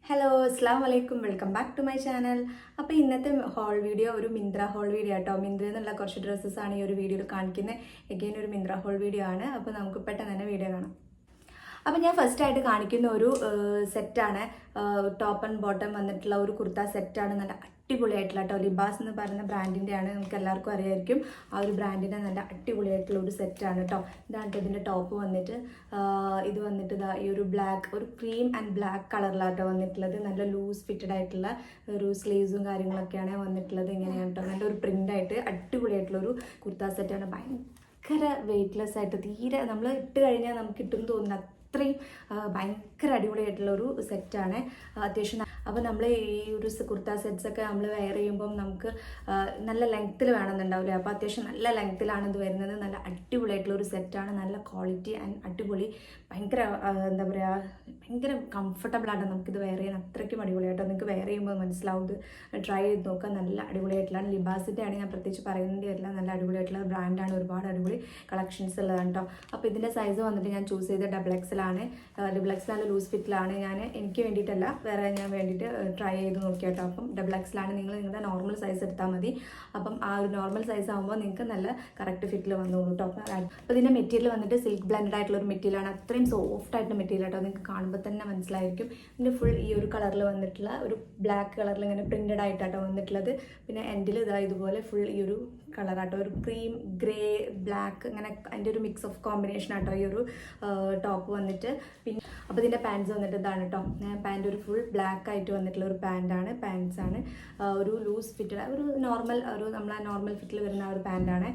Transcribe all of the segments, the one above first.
Hello അസ്സാം വലൈക്കും welcome back to my channel. അപ്പോൾ ഇന്നത്തെ ഹോൾ വീഡിയോ ഒരു മിന്ത്ര ഹോൾ വീഡിയോ ആട്ടോ. മിന്ത്ര എന്നുള്ള കുറച്ച് ഡ്രസ്സസ്സാണ് ഈ ഒരു വീഡിയോയിൽ കാണിക്കുന്നത്. എഗെയിൻ ഒരു മിന്ത്ര ഹോൾ വീഡിയോ ആണ്. അപ്പോൾ നമുക്ക് പെട്ടെന്ന് തന്നെ വീഡിയോ കാണാം. അപ്പോൾ ഞാൻ ഫസ്റ്റ് ആയിട്ട് കാണിക്കുന്ന ഒരു സെറ്റാണ്. ടോപ്പ് ആൻഡ് ബോട്ടം വന്നിട്ടുള്ള ഒരു കുർത്ത സെറ്റാണ്. നല്ല അടിപൊളിയായിട്ടുള്ള കേട്ടോ. ലിബാസ് എന്ന് പറയുന്ന ബ്രാൻഡിൻ്റെ ആണ്. നമുക്ക് എല്ലാവർക്കും അറിയായിരിക്കും. ആ ഒരു ബ്രാൻഡിൻ്റെ നല്ല അടിപൊളിയായിട്ടുള്ള ഒരു സെറ്റാണ് കേട്ടോ. ഇതാണ് ഇതിൻ്റെ ടോപ്പ് വന്നിട്ട്. ഇത് വന്നിട്ട് ഇതാ ഈ ഒരു ബ്ലാക്ക്, ഒരു ക്രീം ആൻഡ് ബ്ലാക്ക് കളറിലാട്ടോ വന്നിട്ടുള്ളത്. നല്ല ലൂസ് ഫിറ്റഡ് ആയിട്ടുള്ള ഒരു സ്ലീവ്സും കാര്യങ്ങളൊക്കെയാണ് വന്നിട്ടുള്ളത്. ഇങ്ങനെയാണ് കേട്ടോ. നല്ലൊരു പ്രിൻ്റായിട്ട് അടിപൊളിയായിട്ടുള്ളൊരു കുർത്ത സെറ്റാണ്. ഭയങ്കര വെയ്റ്റ്ലെസ് ആയിട്ട് തീരെ നമ്മൾ ഇട്ട് കഴിഞ്ഞാൽ നമുക്ക് ഇട്ടെന്ന് തോന്നുന്ന അത്രയും ഭയങ്കര അടിപൊളിയായിട്ടുള്ള ഒരു സെറ്റാണ്. അത്യാവശ്യം അപ്പോൾ നമ്മൾ ഈ ഒരു കുർത്ത സെറ്റ്സൊക്കെ നമ്മൾ വെയർ ചെയ്യുമ്പം നമുക്ക് നല്ല ലെങ്ത്തിൽ വേണമെന്നുണ്ടാവില്ലേ. അപ്പോൾ അത്യാവശ്യം നല്ല ലെങ്ത്തിലാണ് ഇത് വരുന്നത്. നല്ല അടിപൊളിയായിട്ടുള്ള ഒരു സെറ്റാണ്. നല്ല ക്വാളിറ്റി ആൻഡ് അടിപൊളി. ഭയങ്കര എന്താ പറയുക, ഭയങ്കര കംഫർട്ടബിളാണ് നമുക്കിത് വെയർ ചെയ്യാൻ. അത്രയ്ക്കും അടിപൊളിയായിട്ടോ. നിങ്ങൾക്ക് വെയർ ചെയ്യുമ്പോൾ മനസ്സിലാവും. ഇത് ട്രൈ ചെയ്ത് നോക്കുക. നല്ല അടിപൊളിയായിട്ടുള്ള ലിബാസിൻ്റെ ആണ്. ഞാൻ പ്രത്യേകിച്ച് പറയുന്നതിൻ്റെ വരില്ല. നല്ല അടിപൊളിയായിട്ടുള്ള ബ്രാൻഡാണ്. ഒരുപാട് അടിപൊളി കളക്ഷൻസ് ഉള്ളതാണ് കേട്ടോ. അപ്പോൾ ഇതിൻ്റെ സൈസ് വന്നിട്ട് ഞാൻ ചൂസ് ചെയ്ത XXL ആണ്. XXL നല്ല ലൂസ് ഫിറ്റിലാണ്. എനിക്ക് വേണ്ടിയിട്ടല്ല, വേറെ ഞാൻ വേണ്ടിയിട്ട് ട്രൈ ചെയ്ത് നോക്കിയാട്ടോ. അപ്പം XXL ആണ്. നിങ്ങൾ നിങ്ങളുടെ നോർമൽ സൈസ് എടുത്താൽ മതി. അപ്പം ആ ഒരു നോർമൽ സൈസ് ആകുമ്പോൾ നിങ്ങൾക്ക് നല്ല കറക്റ്റ് ഫിറ്റിൽ വന്നോളൂ കേട്ടോ. അപ്പോൾ ഇതിൻ്റെ മെറ്റീരിയൽ വന്നിട്ട് സിൽക്ക് ബ്ലെൻഡഡ് ആയിട്ടുള്ള ഒരു മെറ്റീരിയലാണ്. അത്രയും സോഫ്റ്റ് ആയിട്ടുള്ള മെറ്റീരിയൽ ആട്ടോ. നിങ്ങൾക്ക് കാണുമ്പോൾ തന്നെ മനസ്സിലായിരിക്കും. ഇതിൻ്റെ ഫുൾ ഈ ഒരു കളറിൽ വന്നിട്ടുള്ള ഒരു ബ്ലാക്ക് കളറിൽ ഇങ്ങനെ പ്രിൻറ്റഡ് ആയിട്ടാട്ടോ വന്നിട്ടുള്ളത്. പിന്നെ എൻഡിൽ ഇതാ ഇതുപോലെ ഫുൾ ഈ ഒരു കളറാട്ടോ, ഒരു ക്രീം ഗ്രേ ബ്ലാക്ക് അങ്ങനെ അതിൻ്റെ ഒരു മിക്സ് ഓഫ് കോമ്പിനേഷൻ ആട്ടോ ഈ ഒരു ടോപ്പ് വന്നിട്ട്. പിന്നെ അപ്പോൾ ഇതിൻ്റെ പാൻറ്റ്സ് വന്നിട്ട് ഇതാണ് കേട്ടോ. പാൻറ്റ് ഒരു ഫുൾ ബ്ലാക്ക് ആയിട്ട് വന്നിട്ടുള്ള ഒരു പാൻറ്റ്സ് ആണ്. ഒരു ലൂസ് ഫിറ്റഡ്, ഒരു നോർമൽ, ഒരു നമ്മളെ നോർമൽ ഫിറ്റിൽ വരുന്ന ഒരു പാൻറ്റാണ്.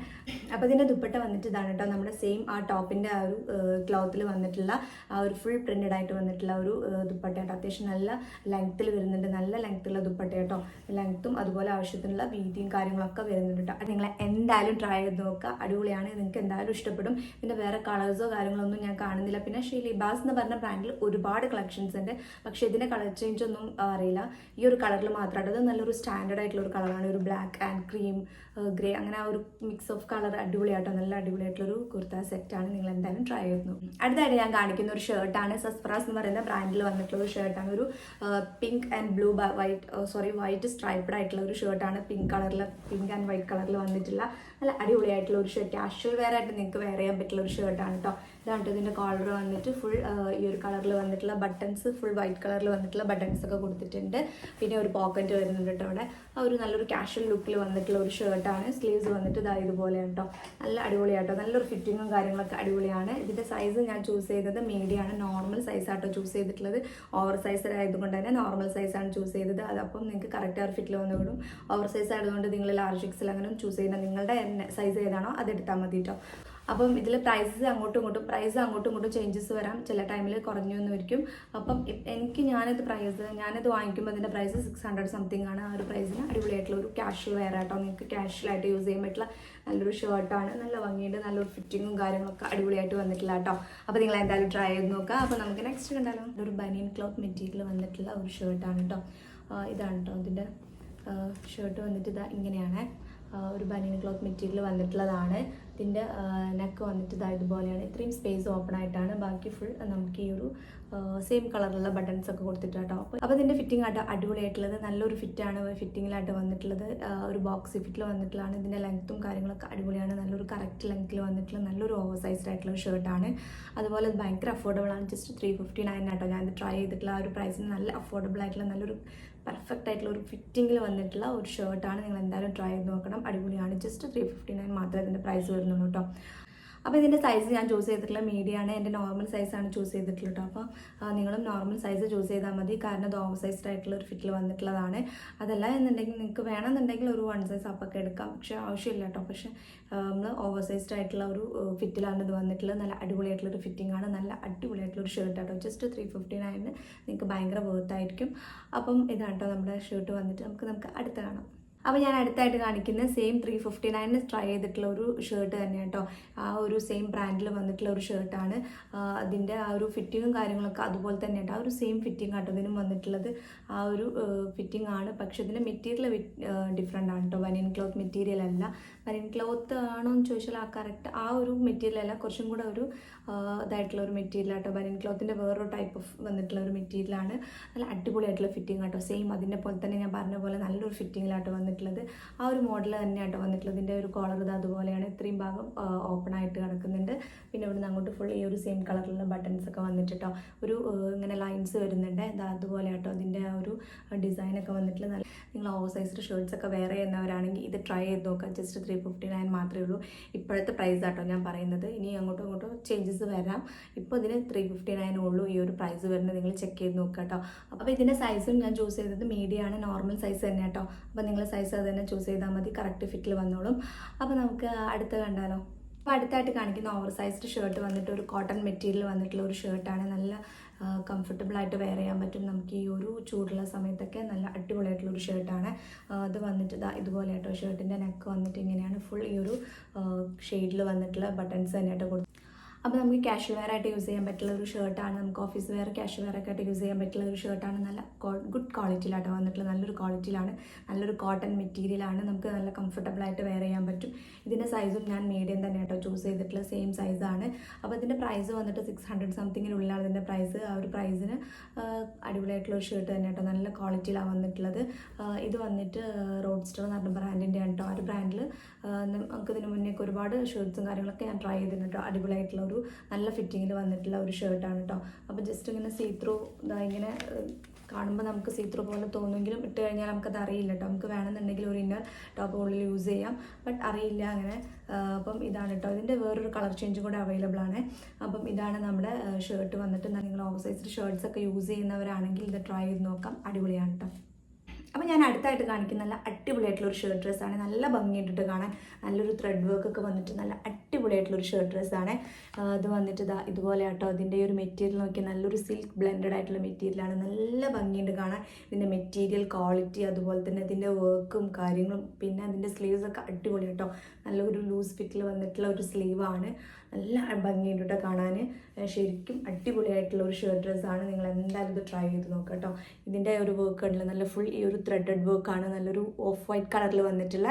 അപ്പോൾ ഇതിൻ്റെ ദുപ്പട്ട വന്നിട്ട് ഇതാണ് കേട്ടോ. നമ്മുടെ സെയിം ആ ടോപ്പിൻ്റെ ആ ഒരു ക്ലോത്തിൽ വന്നിട്ടുള്ള ആ ഒരു ഫുൾ പ്രിൻറ്റഡ് ആയിട്ട് വന്നിട്ടുള്ള ഒരു ദുപ്പട്ട കേട്ടോ. അത്യാവശ്യം നല്ല ലെങ്ത്തിൽ വരുന്നുണ്ട്. നല്ല ലെങ്ത്തുള്ള ദുപ്പട്ട കേട്ടോ. ലെങ്ത്തും അതുപോലെ ആവശ്യത്തിനുള്ള വീതിയും കാര്യങ്ങളൊക്കെ വരുന്നുണ്ട് കേട്ടോ. അത് നിങ്ങൾ എന്തായാലും ട്രൈ ചെയ്ത് നോക്കുക. അടിപൊളിയാണ്. നിങ്ങൾക്ക് എന്തായാലും ഇഷ്ടപ്പെടും. ഇതിൻ്റെ വേറെ കളേഴ്സോ കാര്യങ്ങളൊന്നും ഞാൻ കാണുന്നില്ല. പിന്നെ ലിബാസ് എന്ന് പറഞ്ഞ ബ്രാൻഡിൽ ഒരുപാട് കളക്ഷൻസ് ഉണ്ട്. പക്ഷേ ഇതിൻ്റെ കളർ ചേഞ്ച് ഒന്നും അറിയില്ല. ഈ ഒരു കളറിൽ മാത്രമായിട്ട് അത് നല്ലൊരു സ്റ്റാൻഡേർഡ് ആയിട്ടുള്ള ഒരു കളറാണ്. ഒരു ബ്ലാക്ക് ആൻഡ് ക്രീം ഗ്രേ അങ്ങനെ ആ ഒരു മിക്സ് ഓഫ് കളർ അടിപൊളിയായിട്ടോ. നല്ല അടിപൊളിയായിട്ടുള്ളൊരു കുർത്ത സെറ്റാണ്. നിങ്ങൾ എന്തായാലും ട്രൈ ചെയ്തു. അടുത്തായിട്ട് ഞാൻ കാണിക്കുന്ന ഒരു ഷർട്ടാണ്. സസ്ഫറാസ് എന്ന് പറയുന്ന ബ്രാൻഡിൽ വന്നിട്ടുള്ള ഒരു ഷർട്ടാണ്. ഒരു pink and blue white striped ആയിട്ടുള്ള ഒരു ഷർട്ടാണ്. പിങ്ക് ആൻഡ് വൈറ്റ് കളറിൽ വന്നിട്ടുള്ള നല്ല അടിപൊളിയായിട്ടുള്ള ഒരു ഷർട്ട്. കാഷ്വൽ വെയർ ആയിട്ട് നിങ്ങൾക്ക് വെയർ ചെയ്യാൻ പറ്റുള്ള ഒരു ഷർട്ടാണ് കേട്ടോ. ഇതാണ് ഇതിൻ്റെ കോളർ വന്നിട്ട് ഫുൾ ഈ ഒരു കളറിൽ വന്നിട്ടുള്ള ബട്ടൺസ്, ഫുൾ വൈറ്റ് കളറിൽ വന്നിട്ടുള്ള ബട്ടൺസ് ഒക്കെ കൊടുത്തിട്ടുണ്ട്. പിന്നെ ഒരു പോക്കറ്റ് വരുന്നുണ്ട് കേട്ടോ. അവിടെ ആ ഒരു നല്ലൊരു കാഷ്വൽ ലുക്കിൽ വന്നിട്ടുള്ള ഒരു ഷർട്ടാണ്. സ്ലീവ്സ് വന്നിട്ട് ഇതാ ഇതുപോലെയാണ് കേട്ടോ. നല്ല അടിപൊളിയാട്ടോ. നല്ലൊരു ഫിറ്റിങ്ങും കാര്യങ്ങളൊക്കെ അടിപൊളിയാണ്. ഇതിൻ്റെ സൈസ് ഞാൻ ചൂസ് ചെയ്തത് മീഡിയമാണ്. നോർമൽ സൈസ് ആട്ടോ ചൂസ് ചെയ്തിട്ടുള്ളത്. ഓവർ സൈസ് ആയതുകൊണ്ട് തന്നെ നോർമൽ സൈസാണ് ചൂസ് ചെയ്തത്. അതപ്പം നിങ്ങൾക്ക് കറക്റ്റ് ആ ഫിറ്റിൽ വന്നുവിടും. ഓവർ സൈസ് ആയതുകൊണ്ട് നിങ്ങൾ ലാർജ് XL അങ്ങനെ ചൂസ് ചെയ്യുന്ന നിങ്ങളുടെ സൈസ് ഏതാണോ അതെടുത്താൽ മതി കേട്ടോ. അപ്പം ഇതിൽ പ്രൈസ് അങ്ങോട്ടും ഇങ്ങോട്ടും ചേഞ്ചസ് വരാം. ചില ടൈമിൽ കുറഞ്ഞു വന്നിരിക്കും. അപ്പം ഞാനിത് വാങ്ങിക്കുമ്പോൾ അതിൻ്റെ പ്രൈസ് 600 സംതിങ് ആണ്. ആ ഒരു പ്രൈസിന് അടിപൊളിയായിട്ടുള്ള ഒരു ക്യാഷ്വൽ വെയർ ആട്ടോ. നിങ്ങൾക്ക് ക്യാഷ്വലായിട്ട് യൂസ് ചെയ്യാൻ പറ്റുള്ള നല്ലൊരു ഷർട്ടാണ്. നല്ല ഭംഗിയുണ്ട്. നല്ലൊരു ഫിറ്റിങ്ങും കാര്യങ്ങളൊക്കെ അടിപൊളിയായിട്ട് വന്നിട്ടില്ല കേട്ടോ. അപ്പോൾ നിങ്ങൾ എന്തായാലും ട്രൈ ചെയ്ത് നോക്കുക. അപ്പോൾ നമുക്ക് നെക്സ്റ്റ് കണ്ടാലോ. ഒരു ബനിയൻ ക്ലോത്ത് മെറ്റീരിയൽ വന്നിട്ടുള്ള ഒരു ഷർട്ടാണ് കേട്ടോ. ഇതാണ് കേട്ടോ ഇതിൻ്റെ ഷർട്ട് വന്നിട്ട് ഇതാ ഇങ്ങനെയാണ്. ഒരു ബനിയൻ ക്ലോത്ത് മെറ്റീരിയൽ വന്നിട്ടുള്ളതാണ്. ഇതിൻ്റെ നെക്ക് വന്നിട്ട് ഇതാ ഇതുപോലെയാണ്. ഇത്രയും സ്പേസ് ഓപ്പൺ ആയിട്ടാണ്. ബാക്കി ഫുൾ നമുക്ക് ഈ ഒരു സെയിം കളറിലുള്ള ബട്ടൺസ് ഒക്കെ കൊടുത്തിട്ട് കേട്ടോ. അപ്പോൾ ഇതിൻ്റെ ഫിറ്റിംഗ് ആയിട്ട് അടിപൊളിയായിട്ടുള്ളത്. നല്ലൊരു ഫിറ്റിങ്ങിലായിട്ട് വന്നിട്ടുള്ളത്. ഒരു ബോക്സ് ഫിറ്റിൽ വന്നിട്ടുള്ളതാണ്. ഇതിൻ്റെ ലെങ്ത്തും കാര്യങ്ങളൊക്കെ അടിപൊളിയാണ്. നല്ലൊരു കറക്റ്റ് ലെങ്ത്തിൽ വന്നിട്ടുള്ള നല്ലൊരു ഓവർ സൈസ്ഡ് ആയിട്ടുള്ള ഒരു ഷർട്ടാണ്. അതുപോലെ ഇത് ഭയങ്കര അഫോർഡബിൾ ആണ്. ജസ്റ്റ് 359 ആട്ടോ ഞാൻ ഇത് ട്രൈ ചെയ്തിട്ടുള്ള. ആ ഒരു പ്രൈസിന് നല്ല അഫോർഡബിൾ ആയിട്ടുള്ള നല്ലൊരു പെർഫെക്റ്റ് ആയിട്ടുള്ള ഒരു ഫിറ്റിങ്ങിൽ വന്നിട്ടുള്ള ഒരു ഷർട്ടാണ്. നിങ്ങൾ എന്തായാലും ട്രൈ ചെയ്ത് നോക്കണം. അടിപൊളിയാണ്. ജസ്റ്റ് 359 മാത്രമേ ഇതിൻ്റെ പ്രൈസ് വരുന്നുള്ളൂ കേട്ടോ. അപ്പോൾ ഇതിൻ്റെ സൈസ് ഞാൻ ചൂസ് ചെയ്തിട്ടുള്ള മീഡിയമാണ്. എൻ്റെ നോർമൽ സൈസാണ് ചൂസ് ചെയ്തിട്ടുള്ളത് കേട്ടോ. അപ്പോൾ നിങ്ങളും നോർമൽ സൈസ് ചൂസ് ചെയ്താൽ മതി. കാരണം ഇത് ഓവർ സൈസ്ഡ് ആയിട്ടുള്ള ഒരു ഫിറ്റിൽ വന്നിട്ടുള്ളതാണ്. അതല്ല എന്നുണ്ടെങ്കിൽ നിങ്ങൾക്ക് വേണമെന്നുണ്ടെങ്കിൽ ഒരു 1 സൈസ് അപ്പൊക്കെ എടുക്കാം. പക്ഷേ ആവശ്യമില്ല കേട്ടോ. പക്ഷേ നമ്മൾ ഓവർ സൈസ്ഡ് ആയിട്ടുള്ള ഒരു ഫിറ്റിലാണ് ഇത് വന്നിട്ടുള്ളത്. നല്ല അടിപൊളിയായിട്ടുള്ളൊരു ഫിറ്റിംഗ് ആണ്. നല്ല അടിപൊളിയായിട്ടുള്ളൊരു ഷർട്ട് കേട്ടോ. ജസ്റ്റ് 359 നിങ്ങൾക്ക് ഭയങ്കര വർത്തായിരിക്കും. അപ്പം ഇതാണ് കേട്ടോ നമ്മുടെ ഷർട്ട് വന്നിട്ട്. നമുക്ക് അടുത്ത കാണാം. അപ്പോൾ ഞാൻ അടുത്തായിട്ട് കാണിക്കുന്ന സെയിം 359 ട്രൈ ചെയ്തിട്ടുള്ള ഒരു ഷർട്ട് തന്നെ കേട്ടോ. ആ ഒരു സെയിം ബ്രാൻഡിൽ വന്നിട്ടുള്ള ഒരു ഷർട്ടാണ്. അതിൻ്റെ ആ ഒരു ഫിറ്റിങ്ങും കാര്യങ്ങളൊക്കെ അതുപോലെ തന്നെ ഉണ്ട്. ആ ഒരു സെയിം ഫിറ്റിംഗ് ആട്ടോ ഇതിനും വന്നിട്ടുള്ളത്. ആ ഒരു ഫിറ്റിംഗ് ആണ്. പക്ഷേ ഇതിൻ്റെ മെറ്റീരിയൽ ഡിഫറെൻ്റ് ആണ് കേട്ടോ. ബനിയൻ ക്ലോത്ത് മെറ്റീരിയൽ അല്ല. ബനിയൻ ക്ലോത്ത് ആണോ എന്ന് ചോദിച്ചാൽ കറക്റ്റ് ആ ഒരു മെറ്റീരിയൽ അല്ല, കുറച്ചും കൂടെ ഒരു ഇതായിട്ടുള്ള ഒരു മെറ്റീരിയൽ ആട്ടോ. ബനിയൻ ക്ലോത്തിൻ്റെ വേറൊരു ടൈപ്പ് ഓഫ് വന്നിട്ടുള്ള ഒരു മെറ്റീരിയലാണ്. നല്ല അടിപൊളിയായിട്ടുള്ള ഫിറ്റിംഗ് ആട്ടോ. സെയിം അതിൻ്റെ പോലെ തന്നെ ഞാൻ പറഞ്ഞ പോലെ നല്ലൊരു ഫിറ്റിങ്ങിലാട്ടോ വന്നിട്ടുള്ളത്. ആ ഒരു മോഡൽ തന്നെയാട്ടോ വന്നിട്ടുള്ളത്. ഇതിൻ്റെ ഒരു കോളർ ഇത് അതുപോലെയാണ്. ഇത്രയും ഭാഗം ഓപ്പൺ ആയിട്ട് കിടക്കുന്നുണ്ട്. പിന്നെ ഇവിടെ നിന്ന് അങ്ങോട്ട് ഫുൾ ഈ ഒരു സെയിം കളറിലുള്ള ബട്ടൺസ് ഒക്കെ വന്നിട്ടോ. ഒരു ഇങ്ങനെ ലൈൻസ് വരുന്നുണ്ട്. അതുപോലെ ആട്ടോ ഇതിൻ്റെ ആ ഒരു ഡിസൈനൊക്കെ വന്നിട്ടുള്ളത്. നല്ല നിങ്ങൾ ഓവർ സൈസ്ഡ് ഷർട്ട്സ് ഒക്കെ വെയർ ചെയ്യുന്നവരാണെങ്കിൽ ഇത് ട്രൈ ചെയ്ത് നോക്കാം. ജസ്റ്റ് 359 മാത്രമേ ഉള്ളൂ. ഇപ്പോഴത്തെ പ്രൈസ് ആട്ടോ ഞാൻ പറയുന്നത്. ഇനി അങ്ങോട്ടും ഇങ്ങോട്ടും ചേഞ്ചസ് വരാം. ഇപ്പോൾ ഇതിന് 359 ഉള്ളൂ ഈ ഒരു പ്രൈസ് വരുന്നത്. നിങ്ങൾ ചെക്ക് ചെയ്ത് നോക്കുക കേട്ടോ. അപ്പോൾ ഇതിൻ്റെ സൈസും ഞാൻ ചൂസ് ചെയ്തത് മീഡിയം ആണ്, നോർമൽ സൈസ് തന്നെ കേട്ടോ. അപ്പോൾ നിങ്ങൾ സൈസ് അത് തന്നെ ചൂസ് ചെയ്താൽ മതി, കറക്റ്റ് ഫിറ്റിൽ വന്നോളും. അപ്പോൾ നമുക്ക് അടുത്ത കണ്ടാലോ. അപ്പോൾ അടുത്തായിട്ട് കാണിക്കുന്ന ഓവർ സൈസ്ഡ് ഷർട്ട് വന്നിട്ട് ഒരു കോട്ടൺ മെറ്റീരിയൽ വന്നിട്ടുള്ള ഒരു ഷർട്ടാണ്. നല്ല കംഫർട്ടബിളായിട്ട് വെയർ ചെയ്യാൻ പറ്റും നമുക്ക് ഈ ഒരു ചൂടുള്ള സമയത്തൊക്കെ. നല്ല അടിപൊളിയായിട്ടുള്ളൊരു ഷർട്ടാണ്. അത് വന്നിട്ട് ഇതുപോലെ ആട്ടോ. ഷർട്ടിൻ്റെ നെക്ക് വന്നിട്ട് ഇങ്ങനെയാണ്. ഫുൾ ഈ ഒരു ഷെയ്ഡിൽ വന്നിട്ടുള്ള ബട്ടൺസ് തന്നെയായിട്ട് കൊടുത്തു. അപ്പോൾ നമുക്ക് ക്യാഷ്വൽ വെയർ ആയിട്ട് യൂസ് ചെയ്യാൻ പറ്റുള്ള ഒരു ഷർട്ടാണ്. നമുക്ക് ഓഫീസ് വെയർ ക്യാഷ്വൽ വെയർ ഒക്കെ ആയിട്ട് യൂസ് ചെയ്യാൻ പറ്റുള്ള ഒരു ഷർട്ടാണ്. നല്ല ഗുഡ് ക്വാളിറ്റിയിലാട്ടോ വന്നിട്ടുള്ളത്. നല്ലൊരു ക്വാളിറ്റിയിലാണ്. നല്ലൊരു കോട്ടൺ മെറ്റീരിയലാണ്. നമുക്ക് നല്ല കംഫർട്ടബിളായിട്ട് വെയർ ചെയ്യാൻ പറ്റും. ഇതിൻ്റെ സൈസും ഞാൻ മീഡിയം തന്നെ കേട്ടോ ചൂസ് ചെയ്തിട്ടുള്ള സെയിം സൈസാണ്. അപ്പോൾ ഇതിൻ്റെ പ്രൈസ് വന്നിട്ട് 600 സംതിങ്ങിനുള്ളിലാണ് ഇതിൻ്റെ പ്രൈസ്. ആ ഒരു പ്രൈസിന് അടിപൊളിയായിട്ടുള്ള ഒരു ഷർട്ട് തന്നെ കേട്ടോ. നല്ല ക്വാളിറ്റിയിലാണ് വന്നിട്ടുള്ളത്. ഇത് വന്നിട്ട് റോഡ്സ്റ്റർ എന്ന് പറഞ്ഞ ബ്രാൻഡിൻ്റെ ആണ് കേട്ടോ. ആ ഒരു ബ്രാൻഡിൽ നമുക്ക് ഇതിന് മുന്നേക്ക് ഒരുപാട് ഷർട്ട്സും കാര്യങ്ങളൊക്കെ ഞാൻ ട്രൈ ചെയ്തിട്ടുണ്ട് കേട്ടോ. അടിപൊളിയായിട്ടുള്ള ഒരു നല്ല ഫിറ്റിങ്ങിൽ വന്നിട്ടുള്ള ഒരു ഷർട്ടാണ് കേട്ടോ. അപ്പോൾ ജസ്റ്റ് ഇങ്ങനെ സീത്രൂ ഇങ്ങനെ കാണുമ്പോൾ നമുക്ക് സീത്രൂ പോലെ തോന്നുമെങ്കിലും ഇട്ട് കഴിഞ്ഞാൽ നമുക്കത് അറിയില്ല കേട്ടോ. നമുക്ക് വേണമെന്നുണ്ടെങ്കിൽ ഒരു ഇന്നർ ടോപ്പ് ഉള്ളിൽ യൂസ് ചെയ്യാം, ബട്ട് അറിയില്ല അങ്ങനെ. അപ്പം ഇതാണ് കേട്ടോ. ഇതിൻ്റെ വേറൊരു കളർ ചേഞ്ചും കൂടെ അവൈലബിൾ ആണ്. അപ്പം ഇതാണ് നമ്മുടെ ഷർട്ട് വന്നിട്ട്. നിങ്ങൾ ഓവർ സൈസ്ഡ് ഷർട്ട്സ് ഒക്കെ യൂസ് ചെയ്യുന്നവരാണെങ്കിൽ ഇത് ട്രൈ ചെയ്ത് നോക്കാം. അടിപൊളിയാണ് കേട്ടോ. അപ്പോൾ ഞാൻ അടുത്തായിട്ട് കാണിക്കുന്ന നല്ല അടിപൊളിയായിട്ടുള്ള ഒരു ഷർട്ട് ഡ്രസ്സാണ്. നല്ല ഭംഗിയായിട്ടിട്ട് കാണാൻ. നല്ലൊരു ത്രെഡ് വർക്കൊക്കെ വന്നിട്ട് നല്ല അടിപൊളിയായിട്ടുള്ളൊരു ഷർട്ട് ഡ്രസ്സാണ്. ഇത് വന്നിട്ട് ഇതുപോലെ ആട്ടോ. അതിൻ്റെ ഒരു മെറ്റീരിയൽ നോക്കി നല്ലൊരു സിൽക്ക് ബ്ലെൻഡഡ് ആയിട്ടുള്ള മെറ്റീരിയലാണ്. നല്ല ഭംഗിയുണ്ട് കാണാൻ. ഇതിൻ്റെ മെറ്റീരിയൽ ക്വാളിറ്റി അതുപോലെ തന്നെ ഇതിൻ്റെ വർക്കും കാര്യങ്ങളും. പിന്നെ അതിൻ്റെ സ്ലീവ്സൊക്കെ അടിപൊളി കേട്ടോ. നല്ലൊരു ലൂസ് ഫിറ്റിൽ വന്നിട്ടുള്ള ഒരു സ്ലീവാണ്. നല്ല ഭംഗിയുണ്ട് കേട്ടോ കാണാൻ. ശരിക്കും അടിപൊളിയായിട്ടുള്ള ഒരു ഷർട്ട് ഡ്രസ്സാണ്. നിങ്ങൾ എന്തായാലും ഇത് ട്രൈ ചെയ്ത് നോക്കുക കേട്ടോ. ഇതിൻ്റെ ഒരു വർക്ക് ഉണ്ടല്ലോ, നല്ല ഫുൾ ഈ ഒരു ത്രെഡഡ് വർക്കാണ്. നല്ലൊരു ഓഫ് വൈറ്റ് കളറിൽ വന്നിട്ടുള്ള.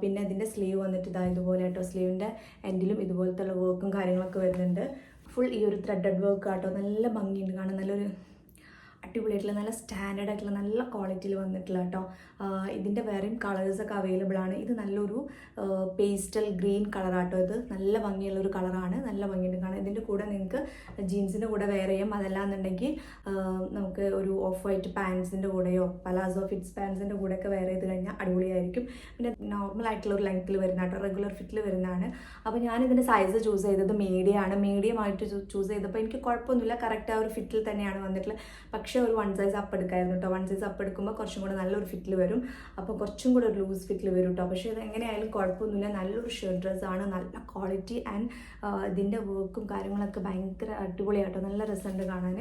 പിന്നെ ഇതിൻ്റെ സ്ലീവ് വന്നിട്ട് ഇതുപോലെ കേട്ടോ. സ്ലീവിൻ്റെ എൻഡിലും ഇതുപോലത്തെ വർക്കും കാര്യങ്ങളൊക്കെ വരുന്നുണ്ട്. ഫുൾ ഈ ഒരു ത്രെഡഡ് വർക്ക് ആട്ടോ. നല്ല ഭംഗിയുണ്ട് കാണാൻ. നല്ലൊരു അടിപൊളിയായിട്ടുള്ള നല്ല സ്റ്റാൻഡേർഡ് ആയിട്ടുള്ള നല്ല ക്വാളിറ്റിയിൽ വന്നിട്ടുള്ള കേട്ടോ. ഇതിൻ്റെ വേറെയും കളേഴ്സൊക്കെ അവൈലബിൾ ആണ്. ഇത് നല്ലൊരു പേസ്റ്റൽ ഗ്രീൻ കളറാട്ടോ. ഇത് നല്ല ഭംഗിയുള്ളൊരു കളറാണ്. നല്ല ഭംഗിയുണ്ട് കാണാൻ. ഇതിൻ്റെ കൂടെ നിങ്ങൾക്ക് ജീൻസിൻ്റെ കൂടെ വെയർ ചെയ്യാം. അതല്ലാന്നുണ്ടെങ്കിൽ നമുക്ക് ഒരു ഓഫ് വൈറ്റ് പാൻസിൻ്റെ കൂടെയോ പലാസോ ഫിറ്റ്സ് പാൻസിൻ്റെ കൂടെയൊക്കെ വെയർ ചെയ്ത് കഴിഞ്ഞാൽ അടിപൊളിയായിരിക്കും. പിന്നെ നോർമൽ ആയിട്ടുള്ള ഒരു ലെങ്ത്തിൽ വരുന്ന കേട്ടോ. റെഗുലർ ഫിറ്റിൽ വരുന്നതാണ്. അപ്പോൾ ഞാനിതിൻ്റെ സൈസ് ചൂസ് ചെയ്തത് മീഡിയം ആയിട്ട് ചൂസ് ചെയ്തപ്പോൾ എനിക്ക് കുഴപ്പമൊന്നുമില്ല. കറക്റ്റ് ആ ഒരു ഫിറ്റിൽ തന്നെയാണ് വന്നിട്ടുള്ളത്. പക്ഷേ ഒരു 1 സൈസ് അപ്പ് എടുക്കായിരുന്നു കേട്ടോ. 1 സൈസ് അപ്പ് എടുക്കുമ്പോൾ കുറച്ചും കൂടെ നല്ലൊരു ഫിറ്റിൽ വരും. അപ്പോൾ കുറച്ചും കൂടെ ഒരു ലൂസ് ഫിറ്റിൽ വരും കേട്ടോ. പക്ഷേ ഇത് എങ്ങനെയായാലും കുഴപ്പമൊന്നുമില്ല. നല്ലൊരു ഷർട്ട് ഡ്രസ്സാണ്. നല്ല ക്വാളിറ്റി ആൻഡ് ഇതിൻ്റെ വർക്കും കാര്യങ്ങളൊക്കെ ഭയങ്കര അടിപൊളിയാട്ടോ. നല്ല രസമുണ്ട് കാണാൻ.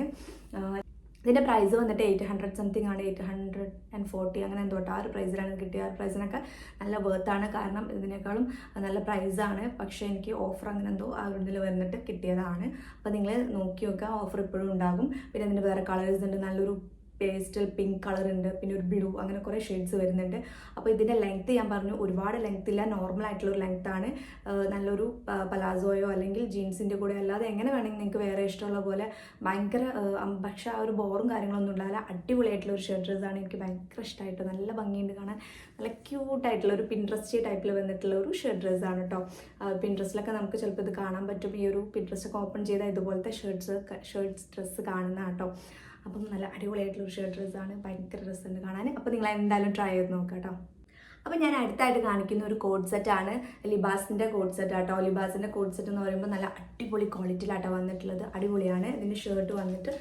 ഇതിൻ്റെ പ്രൈസ് വന്നിട്ട് 800 സംതിങ് ആണ്. 840 അങ്ങനെ എന്തോ ആ ഒരു പ്രൈസിലാണ് കിട്ടിയത്. ആ ഒരു പ്രൈസിനൊക്കെ നല്ല വേർത്താണ്. കാരണം ഇതിനേക്കാളും നല്ല പ്രൈസാണ്. പക്ഷേ എനിക്ക് ഓഫർ അങ്ങനെ എന്തോ ആ ഇതിൽ വന്നിട്ട് കിട്ടിയതാണ്. അപ്പോൾ നിങ്ങൾ നോക്കി നോക്കുക. ഓഫർ ഇപ്പോഴും ഉണ്ടാകും. പിന്നെ ഇതിൻ്റെ വേറെ കളേഴ്സ് ഉണ്ട്. നല്ലൊരു പേസ്റ്റൽ പിങ്ക് കളർ ഉണ്ട്. പിന്നെ ഒരു ബ്ലൂ, അങ്ങനെ കുറേ ഷെയ്ഡ്സ് വരുന്നുണ്ട്. അപ്പോൾ ഇതിൻ്റെ ലെങ്ത്ത് ഞാൻ പറഞ്ഞു ഒരുപാട് ലെങ്ത്ത് ഇല്ല. നോർമൽ ആയിട്ടുള്ളൊരു ലെങ്ത്താണ്. നല്ലൊരു പലാസോയോ അല്ലെങ്കിൽ ജീൻസിൻ്റെ കൂടെ അല്ലാതെ എങ്ങനെ വേണമെങ്കിൽ നിങ്ങൾക്ക് വേറെ ഇഷ്ടമുള്ള പോലെ ഭയങ്കര പക്ഷേ ആ ഒരു ബോറും കാര്യങ്ങളൊന്നും ഉണ്ടാവില്ല. അടിപൊളിയായിട്ടുള്ള ഒരു ഷർട്ട് ഡ്രസ്സാണ്. എനിക്ക് ഭയങ്കര ഇഷ്ടമായിട്ട്. നല്ല ഭംഗിയുണ്ട് കാണാൻ. നല്ല ക്യൂട്ടായിട്ടുള്ള ഒരു പിൻട്രസ്റ്റ് ടൈപ്പിൽ വന്നിട്ടുള്ള ഒരു ഷർട്ട് ഡ്രസ്സാണ് കേട്ടോ. പിൻട്രസ്റ്റിലൊക്കെ നമുക്ക് ചിലപ്പോൾ ഇത് കാണാൻ പറ്റും. ഈ ഒരു പിൻട്രസ്റ്റൊക്കെ ഓപ്പൺ ചെയ്താൽ ഇതുപോലത്തെ ഷർട്ട്സ് ഡ്രസ്സ് കാണുന്ന കേട്ടോ. അപ്പം നല്ല അടിപൊളിയായിട്ടുള്ള ഒരു ഷർട്ട് ഡ്രസ്സാണ്. ഭയങ്കര രസമുണ്ട് കാണാൻ. അപ്പോൾ നിങ്ങൾ എന്തായാലും ട്രൈ ചെയ്ത് നോക്കാം കേട്ടോ. അപ്പോൾ ഞാൻ അടുത്തായിട്ട് കാണിക്കുന്ന ഒരു കോഡ് സെറ്റാണ്. ലിബാസിൻ്റെ കോഡ് സെറ്റ് ആട്ടോ. ലിബാസിൻ്റെ കോഡ് സെറ്റ് എന്ന് പറയുമ്പോൾ നല്ല അടിപൊളി ക്വാളിറ്റിയിലാട്ടോ വന്നിട്ടുള്ളത്. അടിപൊളിയാണ്. ഇതിൻ്റെ ഷർട്ട് വന്നിട്ട്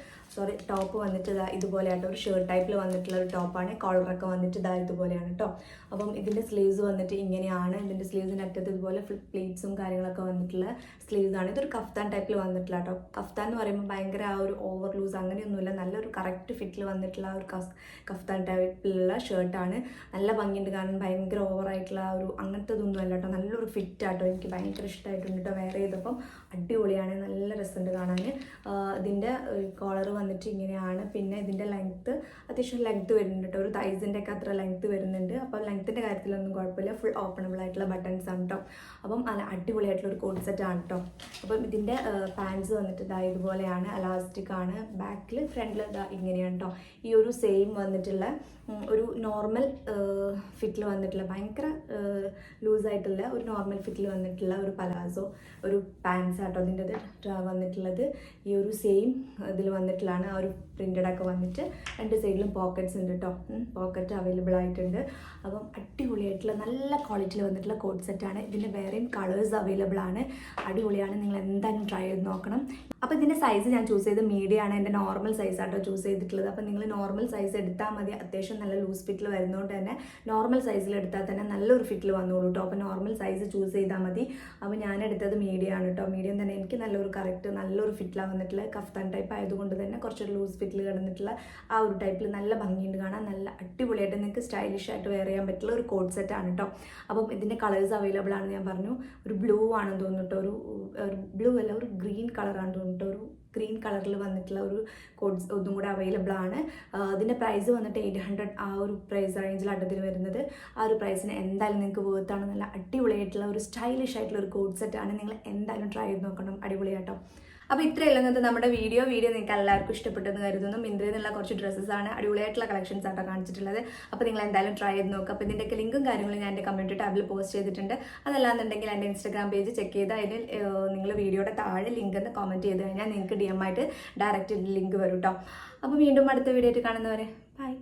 ടോപ്പ് വന്നിട്ട് ഇതാ ഇതുപോലെയാട്ടോ, ഒരു ഷർട്ട് ടൈപ്പിൽ വന്നിട്ടുള്ള ഒരു ടോപ്പാണ്. കോളറൊക്കെ വന്നിട്ട് ഇതാ ഇതുപോലെയാണ് കേട്ടോ. അപ്പം ഇതിൻ്റെ സ്ലീവ്സ് വന്നിട്ട് ഇങ്ങനെയാണ്. ഇതിൻ്റെ സ്ലീവ്സിൻ്റെ അറ്റത്ത് ഇതുപോലെ ഫുൾ പ്ലീറ്റ്സും കാര്യങ്ങളൊക്കെ വന്നിട്ടുള്ള സ്ലീവ്സ് ആണ്. ഇതൊരു കഫ്താൻ ടൈപ്പിൽ വന്നിട്ടുള്ള കേട്ടോ. കഫ്താൻ എന്ന് പറയുമ്പോൾ ഭയങ്കര ആ ഒരു ഓവർ ലൂസ് അങ്ങനെയൊന്നുമില്ല, നല്ലൊരു കറക്റ്റ് ഫിറ്റിൽ വന്നിട്ടുള്ള ആ ഒരു കഫ്താൻ ടൈപ്പിലുള്ള ഷർട്ടാണ്. നല്ല ഭംഗിയുണ്ട്, കാരണം ഭയങ്കര ഓവറായിട്ടുള്ള ആ ഒരു അങ്ങനത്തെ ഇതൊന്നും അല്ല കേട്ടോ. നല്ലൊരു ഫിറ്റാട്ടോ, എനിക്ക് ഭയങ്കര ഇഷ്ടമായിട്ടുണ്ട് കേട്ടോ. വെയർ ചെയ്തപ്പം അടിപൊളിയാണ്, നല്ല രസമുണ്ട് കാണാൻ. ഇതിൻ്റെ കോളർ വന്നിട്ട് ഇങ്ങനെയാണ്. പിന്നെ ഇതിൻ്റെ ലെങ്ത്ത് അത്യാവശ്യം ലെങ്ത്ത് വരുന്നുണ്ട് കേട്ടോ, ഒരു തൈസിൻ്റെ ഒക്കെ അത്ര ലെങ്ത്ത് വരുന്നുണ്ട്. അപ്പോൾ ലെങ്ത്തിൻ്റെ കാര്യത്തിലൊന്നും കുഴപ്പമില്ല, ഫുൾ ഓപ്പണബിൾ ആയിട്ടുള്ള ബട്ടൺസ് ആണ് കേട്ടോ. അപ്പം നല്ല അടിപൊളിയായിട്ടുള്ള ഒരു കോഡ് സെറ്റ് ആണ് കേട്ടോ. അപ്പം ഇതിൻ്റെ പാൻസ് വന്നിട്ട് ഇതാ ഇതുപോലെയാണ്, അലാസ്റ്റിക് ആണ്. ബാക്കിൽ ഫ്രണ്ടിൽ ഇതാ ഇങ്ങനെയാണ് കേട്ടോ. ഈ ഒരു സെയിം വന്നിട്ടുള്ള ഒരു നോർമൽ ഫിറ്റിൽ വന്നിട്ടുള്ള, ഭയങ്കര ലൂസായിട്ടുള്ള ഒരു നോർമൽ ഫിറ്റിൽ വന്നിട്ടുള്ള ഒരു പലാസോ ഒരു പാൻസ് ആട്ടോ അതിൻ്റെ വന്നിട്ടുള്ളത്. ഈ ഒരു സെയിം ഇതിൽ വന്നിട്ടുള്ളതാണ്. ആ ഒരു പ്രിൻ്റഡ് ഒക്കെ വന്നിട്ട് രണ്ട് സൈഡിലും പോക്കറ്റ്സ് ഉണ്ട് കേട്ടോ, പോക്കറ്റ് അവൈലബിൾ ആയിട്ടുണ്ട്. അപ്പം അടിപൊളിയായിട്ടുള്ള നല്ല ക്വാളിറ്റിയിൽ വന്നിട്ടുള്ള കോഡ് സെറ്റാണ്. ഇതിൻ്റെ വേറെയും കളേഴ്സ് അവൈലബിൾ ആണ്, അടിപൊളിയാണ്. നിങ്ങൾ എന്തായാലും ട്രൈ ചെയ്ത് നോക്കണം. അപ്പോൾ ഇതിൻ്റെ സൈസ് ഞാൻ ചൂസ് ചെയ്ത് മീഡിയം ആണ്, എൻ്റെ നോർമൽ സൈസ് ആട്ടോ ചൂസ് ചെയ്തിട്ടുള്ളത്. അപ്പോൾ നിങ്ങൾ നോർമൽ സൈസ് എടുത്താൽ മതി, അത്യാവശ്യം നല്ല ലൂസ് ഫിറ്റിൽ വരുന്നതുകൊണ്ട് തന്നെ നോർമൽ സൈസിൽ എടുത്താൽ തന്നെ നല്ലൊരു ഫിറ്റിൽ വന്നോളൂ കേട്ടോ. അപ്പോൾ നോർമൽ സൈസ് ചൂസ് ചെയ്താൽ മതി. അപ്പോൾ ഞാൻ എടുത്തത് മീഡിയം ആണ് കേട്ടോ. മീഡിയം തന്നെ എനിക്ക് നല്ലൊരു കറക്റ്റ് നല്ലൊരു ഫിറ്റിലാണ് വന്നിട്ടുള്ളത്. കഫ്താൻ ടൈപ്പ് ആയതുകൊണ്ട് തന്നെ കുറച്ചൊരു ലൂസ് ഫിറ്റിൽ കിടന്നിട്ടുള്ള ആ ഒരു ടൈപ്പിൽ നല്ല ഭംഗിയുണ്ട് കാണാൻ, നല്ല അടിപൊളിയായിട്ട് നിങ്ങൾക്ക് സ്റ്റൈലിഷ് ആയിട്ട് വെയർ ചെയ്യാൻ പറ്റുള്ള ഒരു കോഡ് സെറ്റ് ആണ് കേട്ടോ. അപ്പം ഇതിൻ്റെ കളേഴ്സ് അവൈലബിൾ ആണ്, ഞാൻ പറഞ്ഞു. ഒരു ബ്ലൂ ആണെന്ന് തോന്നുന്നു കേട്ടോ, ഒരു ബ്ലൂ അല്ല, ഒരു ഗ്രീൻ കളറാണെന്ന് തോന്നുന്നു കേട്ടോ. ഒരു ഗ്രീൻ കളറിൽ വന്നിട്ടുള്ള ഒരു കോഡ്സ് ഒന്നും കൂടെ അവൈലബിൾ ആണ്. അതിൻ്റെ പ്രൈസ് വന്നിട്ട് 800 ആ ഒരു പ്രൈസ് റേഞ്ചിലാണ് ഇതിന് വരുന്നത്. ആ ഒരു പ്രൈസിന് എന്തായാലും നിങ്ങൾക്ക് വേർത്താണ്. നല്ല അടിപൊളിയായിട്ടുള്ള ഒരു സ്റ്റൈലിഷ് ആയിട്ടുള്ള ഒരു കോഡ് സെറ്റാണ്, നിങ്ങൾ എന്തായാലും ട്രൈ ചെയ്ത് നോക്കണം, അടിപൊളിയാട്ടോ. അപ്പോൾ ഇത്രയല്ല ഇന്നത്തെ നമ്മുടെ വീഡിയോ നിങ്ങൾക്ക് എല്ലാവർക്കും ഇഷ്ടപ്പെട്ടെന്ന് കരുതുന്നു. മിന്ത്രയിൽ നിന്നുള്ള കുറച്ച് ഡ്രസ്സസാണ്, അടിപൊളിയായിട്ടുള്ള കളക്ഷൻസ് ആട്ടോ കാണിച്ചിട്ടുള്ളത്. അപ്പോൾ നിങ്ങൾ എന്തായാലും ട്രൈ ചെയ്ത് നോക്കുക. അപ്പോൾ ഇതിൻ്റെയൊക്കെ ലിങ്കും കാര്യങ്ങളും ഞാൻ എൻ്റെ കമ്മ്യൂണിറ്റി ടാബിൽ പോസ്റ്റ് ചെയ്തിട്ടുണ്ട്. അതല്ലാന്നുണ്ടെങ്കിൽ എൻ്റെ ഇൻസ്റ്റാഗ്രാം പേജ് ചെക്ക് ചെയ്ത് അതിൽ നിങ്ങൾ വീഡിയോയുടെ താഴെ ലിങ്ക് എന്ന് കമൻറ്റ് ചെയ്ത് കഴിഞ്ഞാൽ നിങ്ങൾക്ക് DM ആയിട്ട് ഡയറക്റ്റ് ലിങ്ക് വരും കേട്ടോ. അപ്പോൾ വീണ്ടും അടുത്ത വീഡിയോ ആയിട്ട് കാണുന്നവരെ ബൈ.